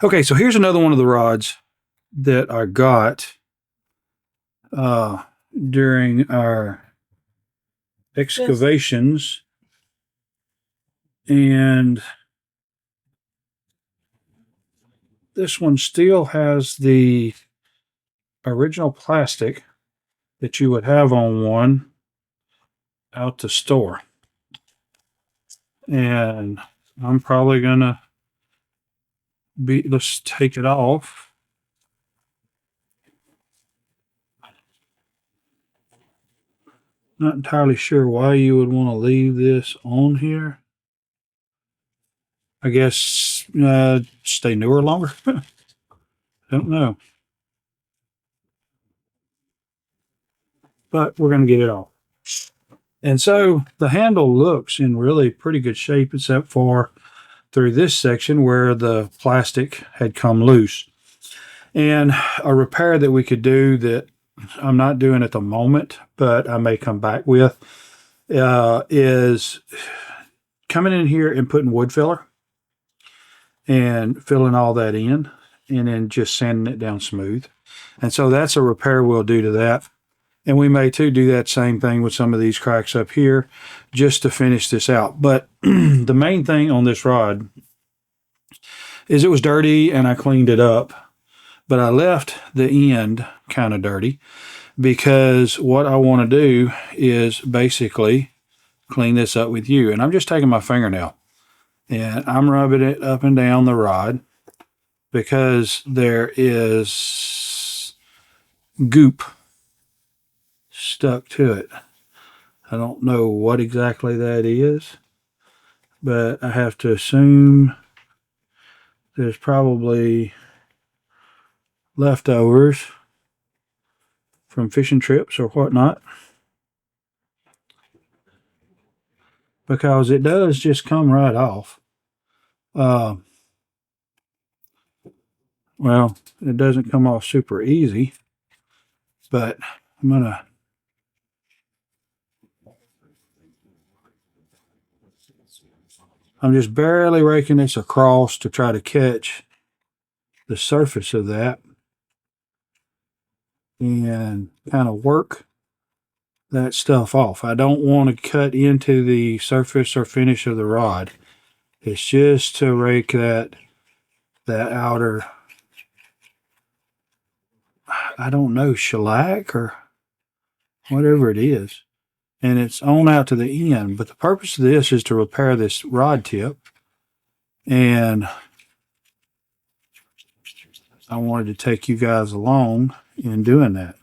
Okay, so here's another one of the rods that I got during our excavations. And this one still has the original plastic that you would have on one out the store. And I'm probably gonna let's take it off. Not entirely sure why you would want to leave this on here. I guess stay newer longer. Don't know. But we're going to get it off. And so the handle looks in really pretty good shape, except for through this section where the plastic had come loose. And a repair that we could do that I'm not doing at the moment, but I may come back with, is coming in here and putting wood filler and filling all that in and then just sanding it down smooth. And so that's a repair we'll do to that. And we may too do that same thing with some of these cracks up here just to finish this out. But the main thing on this rod is it was dirty and I cleaned it up, but I left the end kind of dirty because what I want to do is basically clean this up with you. And I'm just taking my fingernail and I'm rubbing it up and down the rod because there is goop stuck to it. I don't know what exactly that is, but I have to assume there's probably leftovers from fishing trips or whatnot, because it does just come right off. Well, it doesn't come off super easy, but I'm just barely raking this across to try to catch the surface of that and kind of work that stuff off. I don't want to cut into the surface or finish of the rod. It's just to rake that outer, I don't know, shellac or whatever it is. And it's on out to the end. But the purpose of this is to repair this rod tip. And I wanted to take you guys along in doing that.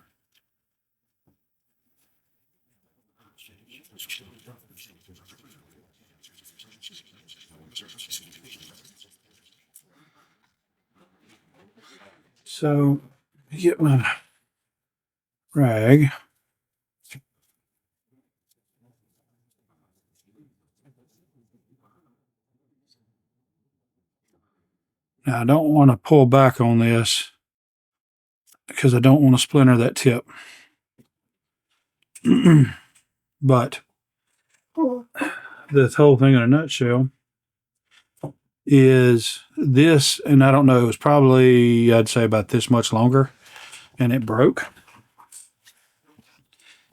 So, get my rag. Now, I don't want to pull back on this because I don't want to splinter that tip. But the whole thing in a nutshell is this, and I don't know, it was probably, I'd say about this much longer, and it broke.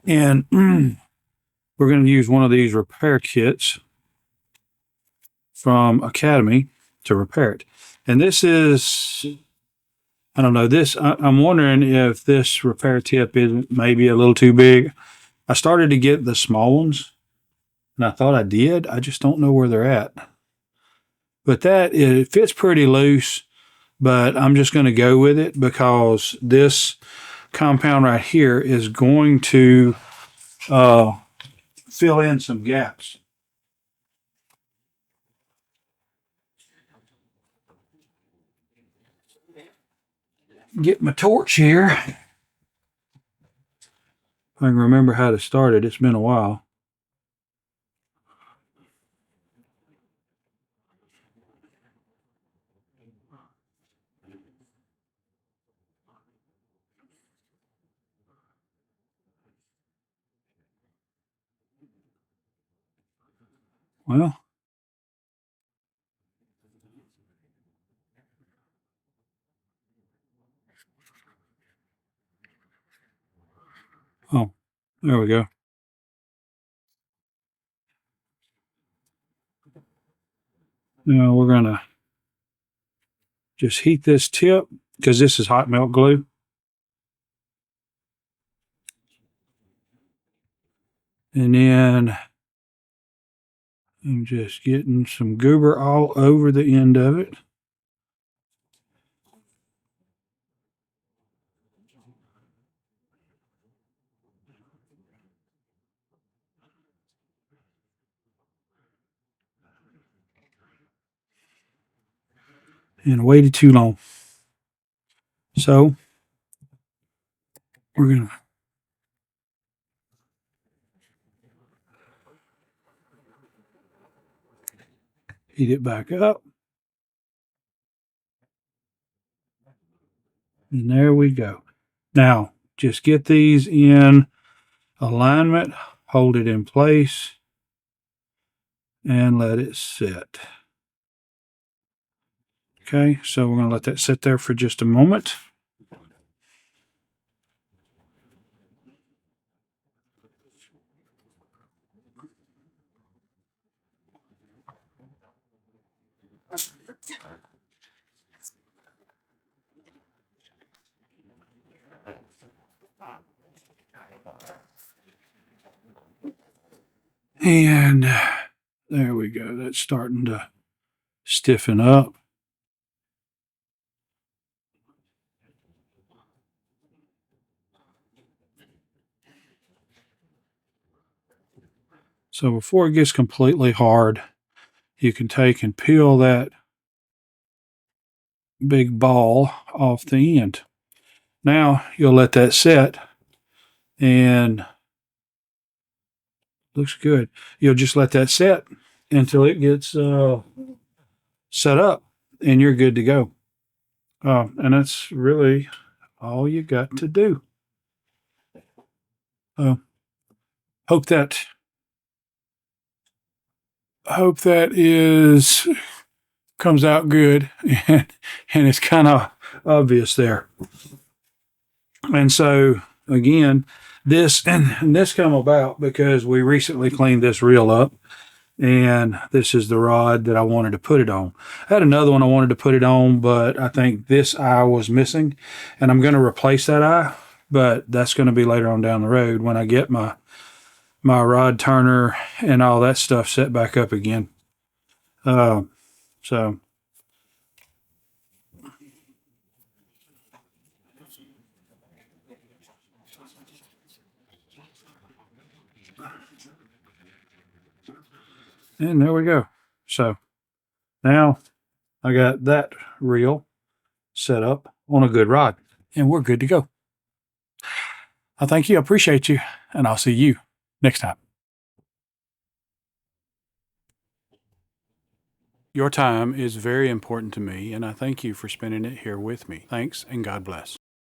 And we're going to use one of these repair kits from Academy to repair it. And this is, I don't know, I'm wondering if this repair tip is maybe a little too big. I started to get the small ones, and I thought I did. I just don't know where they're at. But it fits pretty loose, but I'm just going to go with it because this compound right here is going to fill in some gaps. Get my torch here. If I can remember how to start it. It's been a while. Well, Oh, there we go. Now we're going to just heat this tip because this is hot melt glue. And then I'm just getting some goober all over the end of it. And waited too long. So we're going to heat it back up. And there we go. Now, just get these in alignment, hold it in place, and let it sit. Okay, so we're going to let that sit there for just a moment. And there we go. That's starting to stiffen up. So before it gets completely hard, you can take and peel that big ball off the end. Now you'll let that set, and looks good. You'll just let that set until it gets set up, and you're good to go. And that's really all you got to do. Hope that is comes out good, and it's kind of obvious there. And so again, this come about because we recently cleaned this reel up, and this is the rod that I wanted to put it on. I had another one I wanted to put it on, but I think this eye was missing, and I'm going to replace that eye, but that's going to be later on down the road when I get my rod turner and all that stuff set back up again. So and there we go. So now I got that reel set up on a good rod, and we're good to go. I thank you. I appreciate you, and I'll see you next time. Your time is very important to me, and I thank you for spending it here with me. Thanks, and God bless.